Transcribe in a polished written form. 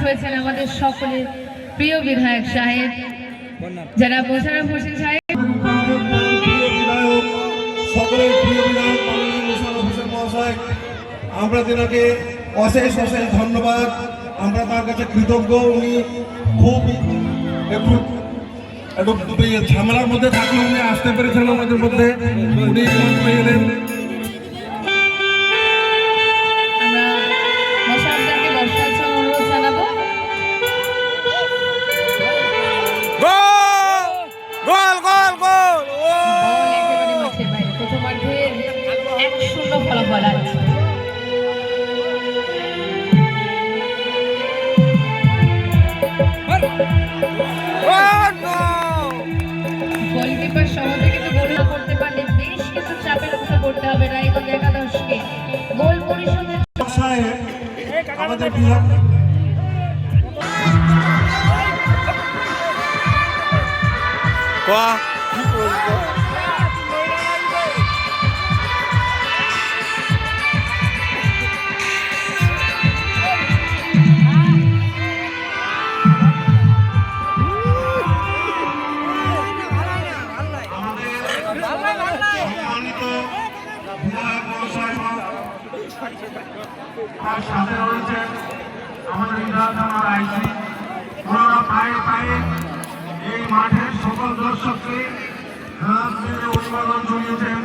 হয়েছেন আমাদের সকলের প্রিয় বিধায়ক সাহেব যারা মোশাররফ হোসেন সাহেব, সকলের প্রিয় বিধায়ক মাননীয় মোশাররফ হোসেন মহাশয়, আমরা তেনাকে অশেষ অশেষ ধন্যবাদ। আমরা তার কাছে কৃতজ্ঞ। উনি খুব একটু ঝামেলার মধ্যে থাকলে উনি আসতে পেরেছেন আমাদের মধ্যে, উনি এলেন। গোলকিপার সহজে কিন্তু গোল করতে পারলে বেশ কিছু চাপের মুখে পড়তে হবে রায়গঞ্জ একাদশকে। গোল পরিশোধের আমাদের বিভাগ তার সাথে রয়েছে আমাদের ইন্দ্রাধামার আইসি। ওনারা পায়ে পায়ে এই মাঠের সকল দর্শককে অভিবাদন জানিয়েছেন।